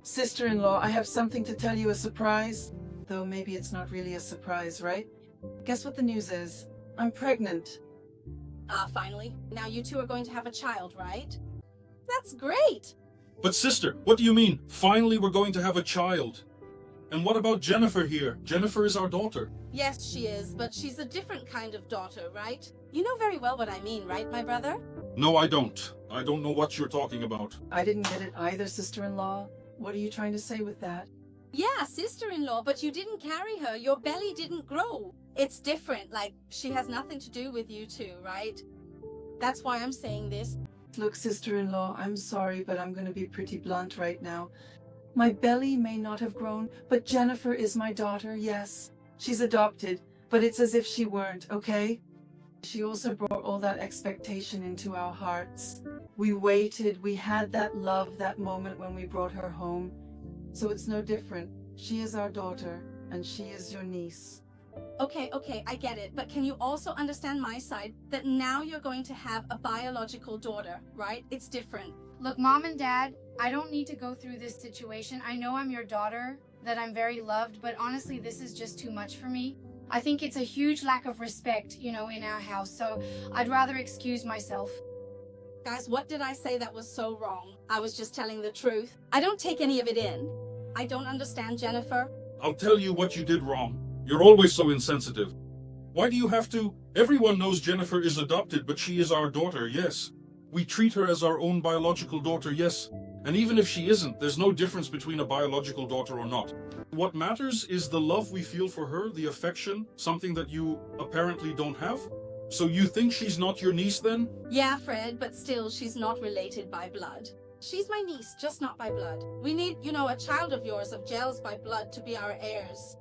Sister-in-law, I have something to tell you, a surprise. Though maybe it's not really a surprise, right? Guess what the news is? I'm pregnant. Ah, finally. Now you two are going to have a child, right? That's great! But sister, what do you mean? Finally we're going to have a child. And what about Jennifer here? Jennifer is our daughter. Yes, she is, but she's a different kind of daughter, right? You know very well what I mean, right, my brother? No, I don't. I don't know what you're talking about. I didn't get it either, sister-in-law. What are you trying to say with that? Yeah, sister-in-law, but you didn't carry her. Your belly didn't grow. It's different, like, she has nothing to do with you two, right? That's why I'm saying this. Look, sister-in-law, I'm sorry, but I'm going to be pretty blunt right now. My belly may not have grown, but Jennifer is my daughter, yes. She's adopted, but it's as if she weren't, okay? She also brought all that expectation into our hearts. We waited, we had that love, that moment when we brought her home. So it's no different. She is our daughter, and she is your niece. Okay, I get it. But can you also understand my side, that now you're going to have a biological daughter, right? It's different. Look, Mom and Dad, I don't need to go through this situation. I know I'm your daughter, that I'm very loved, but honestly, this is just too much for me. I think it's a huge lack of respect, in our house, so I'd rather excuse myself. Guys, what did I say that was so wrong? I was just telling the truth. I don't take any of it in. I don't understand, Jennifer. I'll tell you what you did wrong. You're always so insensitive. Why do you have to? Everyone knows Jennifer is adopted, but she is our daughter, yes. We treat her as our own biological daughter, yes. And even if she isn't, there's no difference between a biological daughter or not. What matters is the love we feel for her, the affection, something that you apparently don't have. So you think she's not your niece then? Yeah, Fred, but still, she's not related by blood. She's my niece, just not by blood. We need, a child of yours of gels by blood to be our heirs.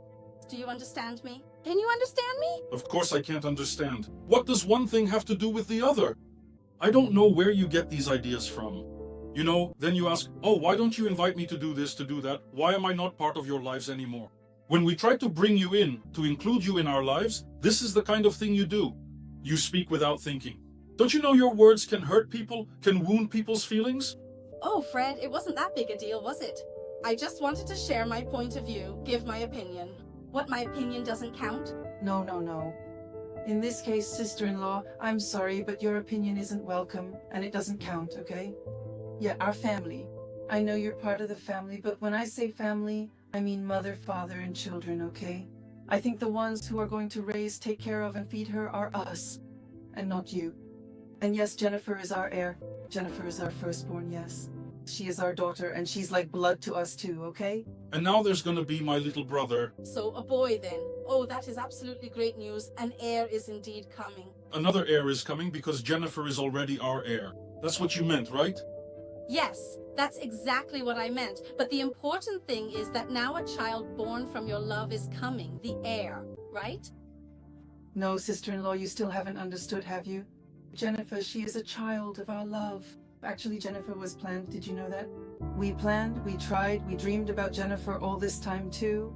Do you understand me? Can you understand me? Of course I can't understand. What does one thing have to do with the other? I don't know where you get these ideas from. Then you ask, oh, why don't you invite me to do this, to do that? Why am I not part of your lives anymore? When we try to bring you in, to include you in our lives, this is the kind of thing you do. You speak without thinking. Don't you know your words can hurt people, can wound people's feelings? Oh, Fred, it wasn't that big a deal, was it? I just wanted to share my point of view, give my opinion. What, my opinion doesn't count? No. In this case, sister-in-law, I'm sorry, but your opinion isn't welcome, and it doesn't count, okay? Yeah, our family. I know you're part of the family, but when I say family, I mean mother, father, and children, okay? I think the ones who are going to raise, take care of, and feed her are us, and not you. And yes, Jennifer is our heir. Jennifer is our firstborn, yes. She is our daughter, and she's like blood to us too, okay? And now there's gonna be my little brother. So, a boy then. Oh, that is absolutely great news. An heir is indeed coming. Another heir is coming because Jennifer is already our heir. That's what you meant, right? Yes, that's exactly what I meant. But the important thing is that now a child born from your love is coming, the heir, right? No, sister-in-law, you still haven't understood, have you? Jennifer, she is a child of our love. Actually, Jennifer was planned. Did you know that? We planned, we tried, we dreamed about Jennifer all this time too.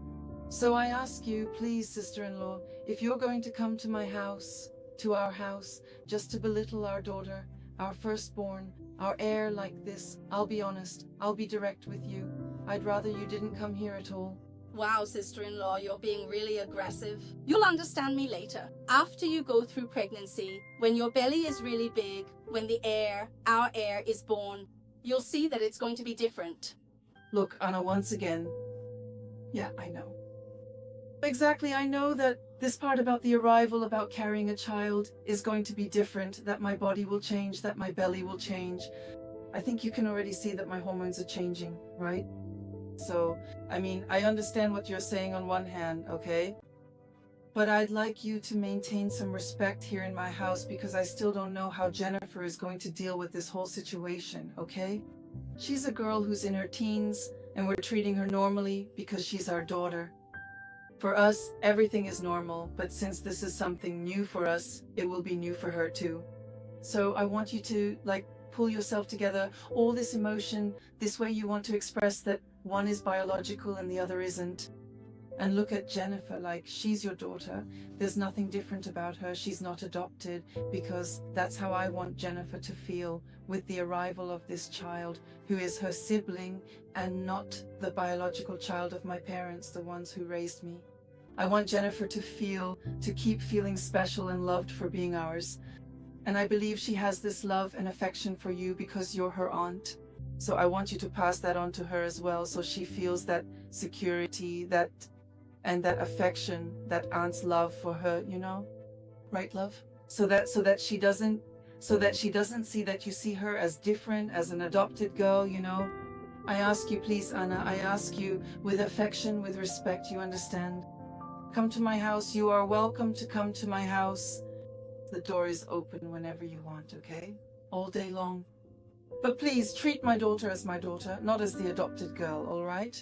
So I ask you, please, sister-in-law, if you're going to come to my house, to our house, just to belittle our daughter, our firstborn, our heir like this, I'll be honest, I'll be direct with you. I'd rather you didn't come here at all. Wow, sister-in-law, you're being really aggressive. You'll understand me later. After you go through pregnancy, when your belly is really big, when the heir, our heir, is born, you'll see that it's going to be different. Look, Anna, once again. Yeah, I know. Exactly, I know that this part about the arrival, about carrying a child, is going to be different, that my body will change, that my belly will change. I think you can already see that my hormones are changing, right? So, I understand what you're saying on one hand, okay? But I'd like you to maintain some respect here in my house because I still don't know how Jennifer is going to deal with this whole situation, okay? She's a girl who's in her teens, and we're treating her normally because she's our daughter. For us, everything is normal, but since this is something new for us, it will be new for her too. So I want you to, pull yourself together, all this emotion, this way you want to express that one is biological and the other isn't. And look at Jennifer, she's your daughter. There's nothing different about her. She's not adopted because that's how I want Jennifer to feel with the arrival of this child, who is her sibling and not the biological child of my parents, the ones who raised me. I want Jennifer to keep feeling special and loved for being ours. And I believe she has this love and affection for you because you're her aunt. So I want you to pass that on to her as well, so she feels that security, that affection, that aunt's love for her, you know? Right, love? So that she doesn't see that you see her as different, as an adopted girl, you know? I ask you, please, Anna, I ask you with affection, with respect, you understand? Come to my house. You are welcome to come to my house. The door is open whenever you want, okay? All day long. But please treat my daughter as my daughter, not as the adopted girl, all right?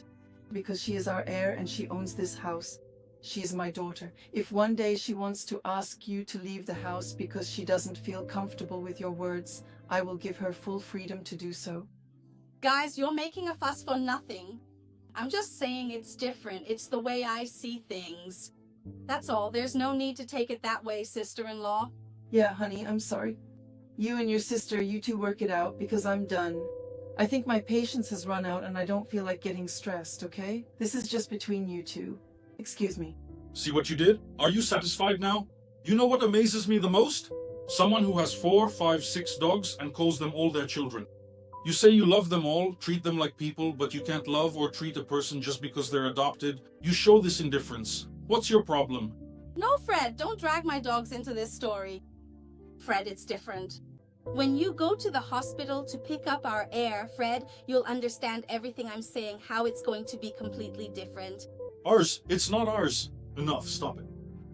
Because she is our heir and she owns this house. She is my daughter. If one day she wants to ask you to leave the house because she doesn't feel comfortable with your words, I will give her full freedom to do so. Guys, you're making a fuss for nothing. I'm just saying it's different. It's the way I see things. That's all. There's no need to take it that way, sister-in-law. Yeah, honey, I'm sorry. You and your sister, you two work it out because I'm done. I think my patience has run out and I don't feel like getting stressed, okay? This is just between you two. Excuse me. See what you did? Are you satisfied now? You know what amazes me the most? Someone who has 4, 5, 6 dogs and calls them all their children. You say you love them all, treat them like people, but you can't love or treat a person just because they're adopted. You show this indifference. What's your problem? No, Fred, don't drag my dogs into this story. Fred, it's different. When you go to the hospital to pick up our heir, Fred, you'll understand everything I'm saying, how it's going to be completely different. Ours? It's not ours. Enough, stop it.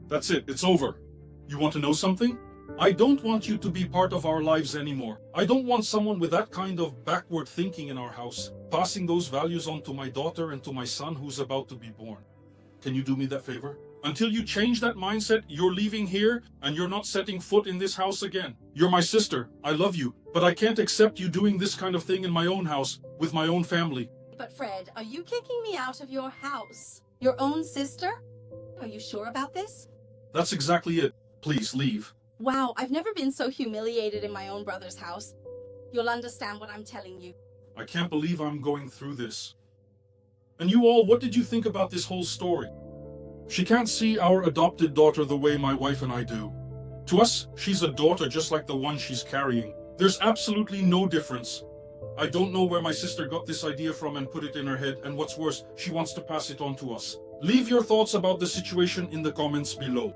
That's it, it's over. You want to know something? I don't want you to be part of our lives anymore. I don't want someone with that kind of backward thinking in our house, passing those values on to my daughter and to my son who's about to be born. Can you do me that favor? Until you change that mindset, you're leaving here and you're not setting foot in this house again. You're my sister. I love you, but I can't accept you doing this kind of thing in my own house, with my own family. But Fred, are you kicking me out of your house? Your own sister? Are you sure about this? That's exactly it. Please leave. Wow, I've never been so humiliated in my own brother's house. You'll understand what I'm telling you. I can't believe I'm going through this. And you all, what did you think about this whole story? She can't see our adopted daughter the way my wife and I do. To us, she's a daughter just like the one she's carrying. There's absolutely no difference. I don't know where my sister got this idea from and put it in her head, and what's worse, she wants to pass it on to us. Leave your thoughts about the situation in the comments below.